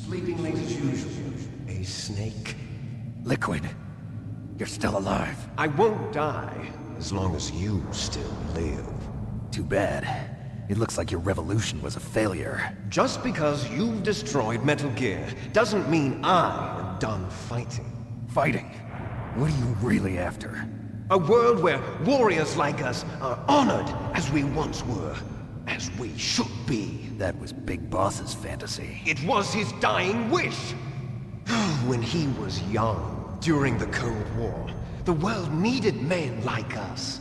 Sleeping late as usual. A snake. Liquid. You're still alive. I won't die as long as you still live. Too bad. It looks like your revolution was a failure. Just because you've destroyed Metal Gear doesn't mean I am done fighting. Fighting? What are you really after? A world where warriors like us are honored as we once were. As we should be. That was Big Boss's fantasy. It was his dying wish. When he was young, during the Cold War, the world needed men like us.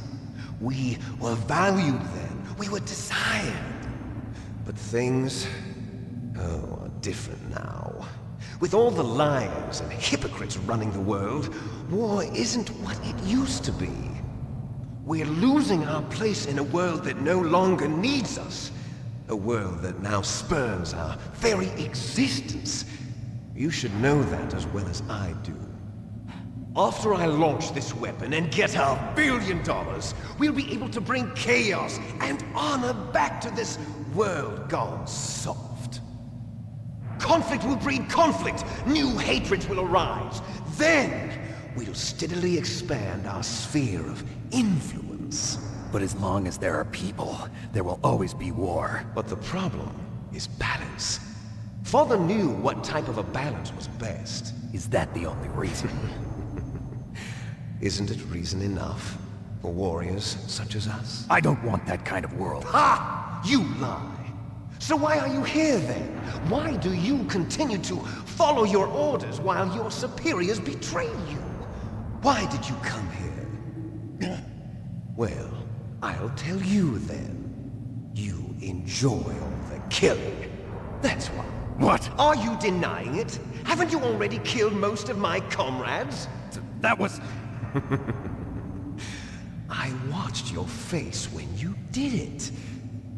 We were valued then. We were desired. But things, are different now. With all the liars and hypocrites running the world, war isn't what it used to be. We're losing our place in a world that no longer needs us. A world that now spurns our very existence. You should know that as well as I do. After I launch this weapon and get our $1 billion, we'll be able to bring chaos and honor back to this world gone soft. Conflict will breed conflict. New hatreds will arise. Then, we'll steadily expand our sphere of influence. But as long as there are people, there will always be war. But the problem is balance. Father knew what type of a balance was best. Is that the only reason? Isn't it reason enough for warriors such as us? I don't want that kind of world. Ha! You lie! So why are you here then? Why do you continue to follow your orders while your superiors betray you? Why did you come here? Well, I'll tell you then. You enjoy all the killing. That's why. What? Are you denying it? Haven't you already killed most of my comrades? That was... I watched your face when you did it.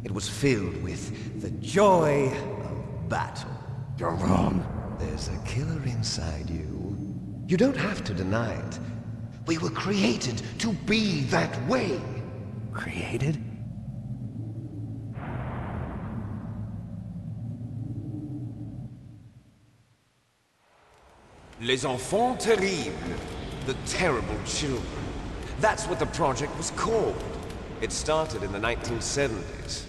It was filled with the joy of battle. You're wrong. There's a killer inside you. You don't have to deny it. We were created to be that way. Created? Les enfants terribles. The terrible children. That's what the project was called. It started in the 1970s.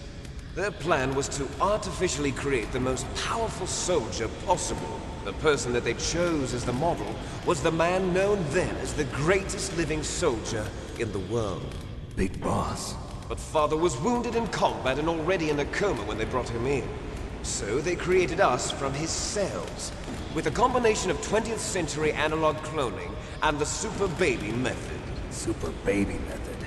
Their plan was to artificially create the most powerful soldier possible. The person that they chose as the model was the man known then as the greatest living soldier in the world. Big Boss. But Father was wounded in combat and already in a coma when they brought him in. So they created us from his cells, with a combination of 20th century analog cloning and the super baby method. Super baby method.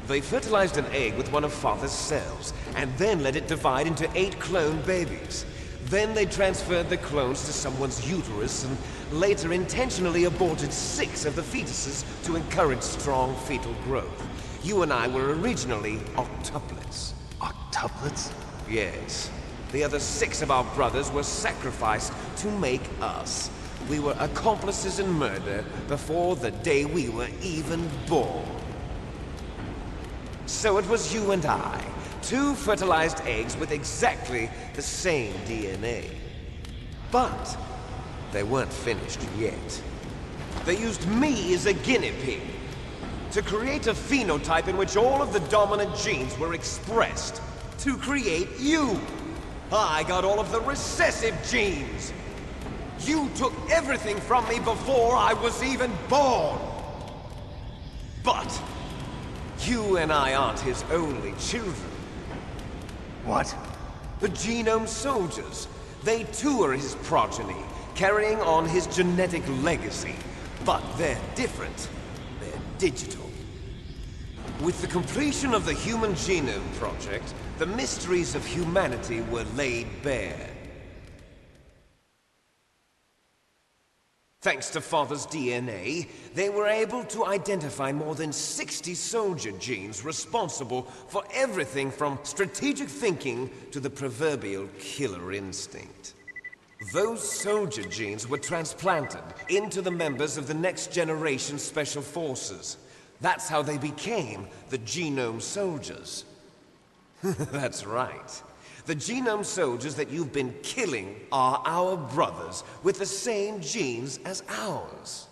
They fertilized an egg with one of Father's cells, and then let it divide into 8 clone babies. Then they transferred the clones to someone's uterus, and later intentionally aborted 6 of the fetuses to encourage strong fetal growth. You and I were originally octuplets. Octuplets? Yes. The other 6 of our brothers were sacrificed to make us. We were accomplices in murder before the day we were even born. So it was you and I, 2 fertilized eggs with exactly the same DNA. But they weren't finished yet. They used me as a guinea pig to create a phenotype in which all of the dominant genes were expressed. To create you. I got all of the recessive genes. You took everything from me before I was even born. But you and I aren't his only children. What? The genome soldiers. They too are his progeny, carrying on his genetic legacy. But they're different. They're digital. With the completion of the Human Genome Project, the mysteries of humanity were laid bare. Thanks to Father's DNA, they were able to identify more than 60 soldier genes responsible for everything from strategic thinking to the proverbial killer instinct. Those soldier genes were transplanted into the members of the next generation special forces. That's how they became the genome soldiers. That's right. The genome soldiers that you've been killing are our brothers, with the same genes as ours.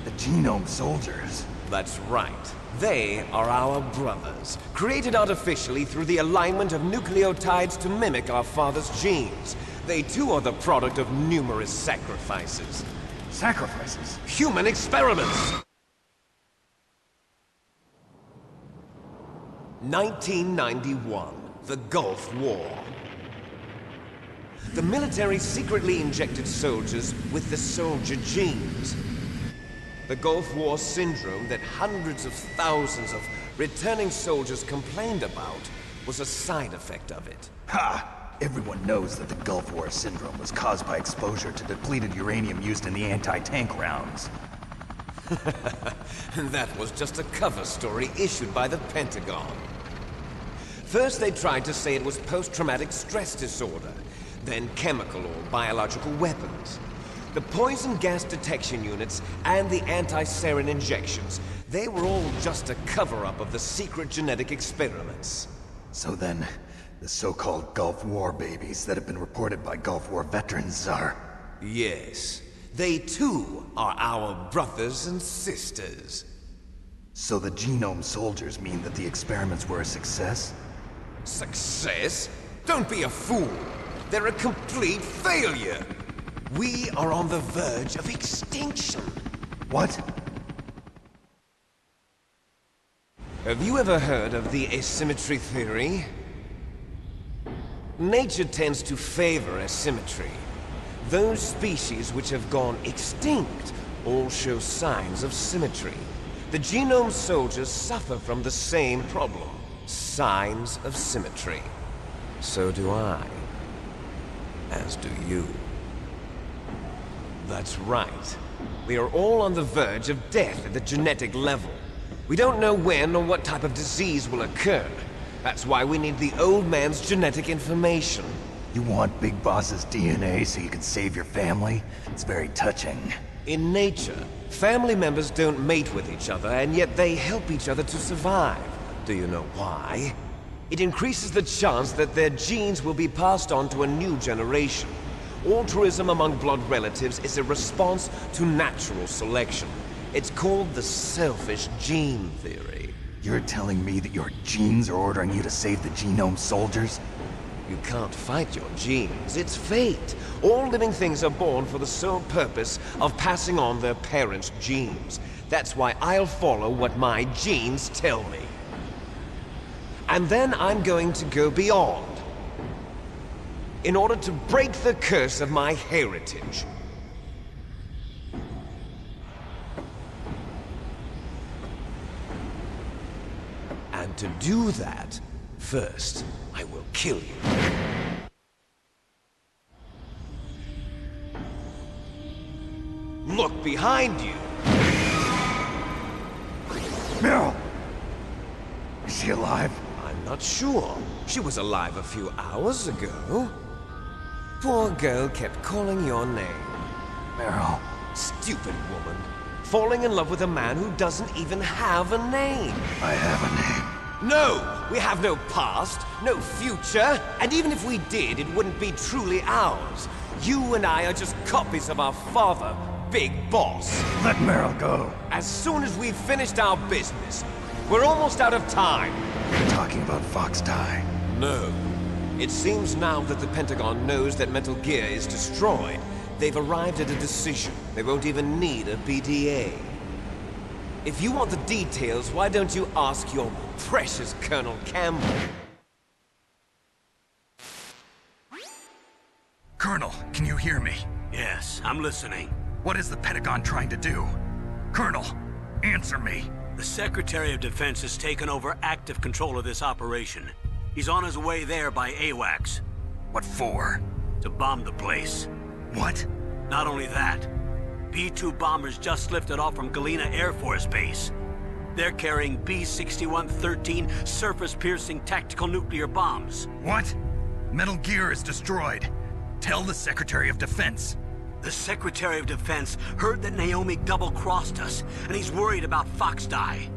The genome soldiers? That's right. They are our brothers, created artificially through the alignment of nucleotides to mimic our father's genes. They too are the product of numerous sacrifices. Sacrifices? Human experiments! 1991, the Gulf War. The military secretly injected soldiers with the soldier genes. The Gulf War syndrome that hundreds of thousands of returning soldiers complained about was a side effect of it. Ha! Everyone knows that the Gulf War syndrome was caused by exposure to depleted uranium used in the anti-tank rounds. That was just a cover story issued by the Pentagon. First they tried to say it was post-traumatic stress disorder, then chemical or biological weapons. The poison gas detection units and the anti-sarin injections, they were all just a cover-up of the secret genetic experiments. So then, the so-called Gulf War babies that have been reported by Gulf War veterans are... Yes. They too are our brothers and sisters. So the genome soldiers mean that the experiments were a success? Success? Don't be a fool! They're a complete failure! We are on the verge of extinction. What? Have you ever heard of the asymmetry theory? Nature tends to favor asymmetry. Those species which have gone extinct all show signs of symmetry. The genome soldiers suffer from the same problem. Signs of symmetry. So do I. As do you. That's right. We are all on the verge of death at the genetic level. We don't know when or what type of disease will occur. That's why we need the old man's genetic information. You want Big Boss's DNA so you can save your family? It's very touching. In nature, family members don't mate with each other, and yet they help each other to survive. Do you know why? It increases the chance that their genes will be passed on to a new generation. Altruism among blood relatives is a response to natural selection. It's called the selfish gene theory. You're telling me that your genes are ordering you to save the genome soldiers? You can't fight your genes. It's fate. All living things are born for the sole purpose of passing on their parents' genes. That's why I'll follow what my genes tell me. And then I'm going to go beyond. In order to break the curse of my heritage. And to do that, first, I will kill you. Look behind you! Meryl! Is she alive? I'm not sure. She was alive a few hours ago. Poor girl kept calling your name. Meryl. Stupid woman. Falling in love with a man who doesn't even have a name. I have a name. No! We have no past, no future, and even if we did, it wouldn't be truly ours. You and I are just copies of our father, Big Boss. Let Meryl go. As soon as we've finished our business, we're almost out of time. You're talking about Fox Die. No. It seems now that the Pentagon knows that Metal Gear is destroyed. They've arrived at a decision. They won't even need a BDA. If you want the details, why don't you ask your precious Colonel Campbell? Colonel, can you hear me? Yes, I'm listening. What is the Pentagon trying to do? Colonel, answer me. The Secretary of Defense has taken over active control of this operation. He's on his way there by AWACS. What for? To bomb the place. What? Not only that, B-2 bombers just lifted off from Galena Air Force Base. They're carrying B-6113 surface-piercing tactical nuclear bombs. What? Metal Gear is destroyed. Tell the Secretary of Defense. The Secretary of Defense heard that Naomi double-crossed us, and he's worried about Fox Die.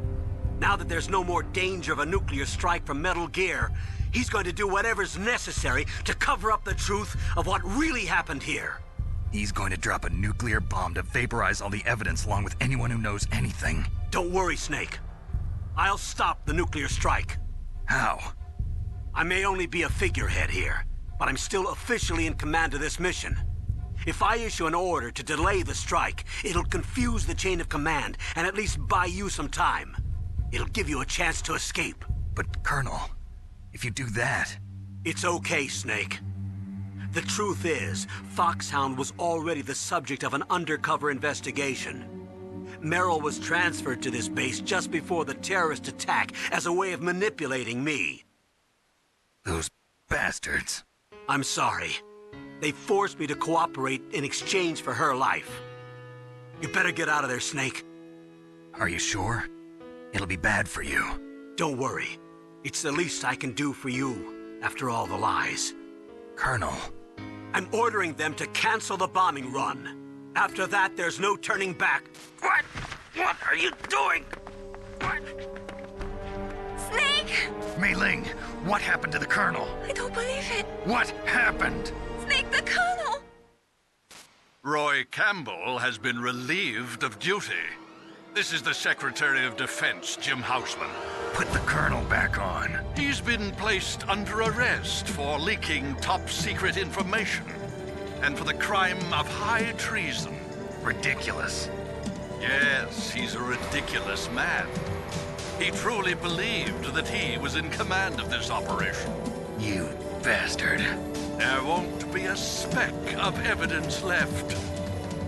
Now that there's no more danger of a nuclear strike from Metal Gear, he's going to do whatever's necessary to cover up the truth of what really happened here. He's going to drop a nuclear bomb to vaporize all the evidence along with anyone who knows anything. Don't worry, Snake. I'll stop the nuclear strike. How? I may only be a figurehead here, but I'm still officially in command of this mission. If I issue an order to delay the strike, it'll confuse the chain of command and at least buy you some time. It'll give you a chance to escape. But, Colonel, if you do that... It's okay, Snake. The truth is, Foxhound was already the subject of an undercover investigation. Merrill was transferred to this base just before the terrorist attack as a way of manipulating me. Those bastards. I'm sorry. They forced me to cooperate in exchange for her life. You better get out of there, Snake. Are you sure? It'll be bad for you. Don't worry. It's the least I can do for you, after all the lies. Colonel. I'm ordering them to cancel the bombing run. After that, there's no turning back. What? What are you doing? What? Snake! Mei Ling, what happened to the Colonel? I don't believe it. What happened? Snake, the Colonel! Roy Campbell has been relieved of duty. This is the Secretary of Defense, Jim Houseman. Put the Colonel back on. He's been placed under arrest for leaking top-secret information and for the crime of high treason. Ridiculous. Yes, he's a ridiculous man. He truly believed that he was in command of this operation. You bastard. There won't be a speck of evidence left.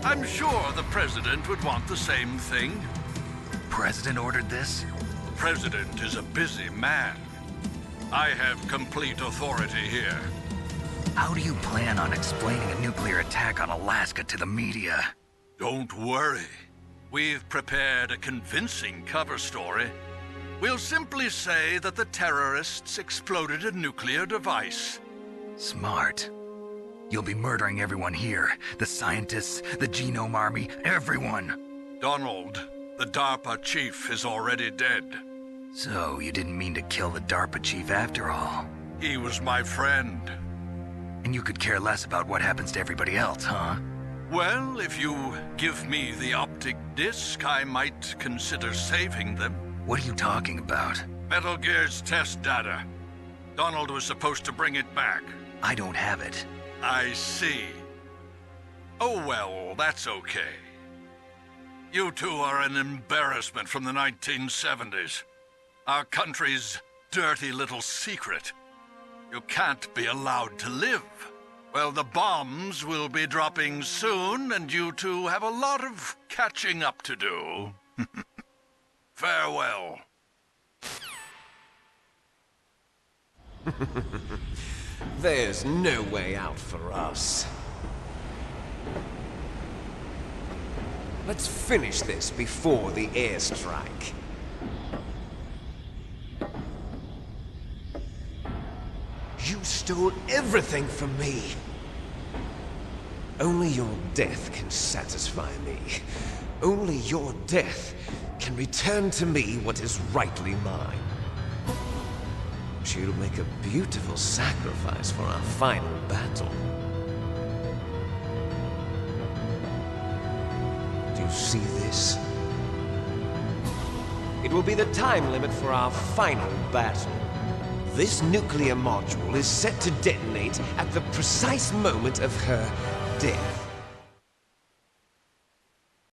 I'm sure the President would want the same thing. President ordered this? The President is a busy man. I have complete authority here. How do you plan on explaining a nuclear attack on Alaska to the media? Don't worry. We've prepared a convincing cover story. We'll simply say that the terrorists exploded a nuclear device. Smart. You'll be murdering everyone here. The scientists, the Genome Army, everyone. Donald, the DARPA chief, is already dead. So, you didn't mean to kill the DARPA chief after all. He was my friend. And you could care less about what happens to everybody else, huh? Well, if you give me the optic disc, I might consider saving them. What are you talking about? Metal Gear's test data. Donald was supposed to bring it back. I don't have it. I see. Oh well, that's okay. You two are an embarrassment from the 1970s. Our country's dirty little secret. You can't be allowed to live. Well, the bombs will be dropping soon, and you two have a lot of catching up to do. Farewell. There's no way out for us. Let's finish this before the airstrike. You stole everything from me. Only your death can satisfy me. Only your death can return to me what is rightly mine. She'll make a beautiful sacrifice for our final battle. Do you see this? It will be the time limit for our final battle. This nuclear module is set to detonate at the precise moment of her death.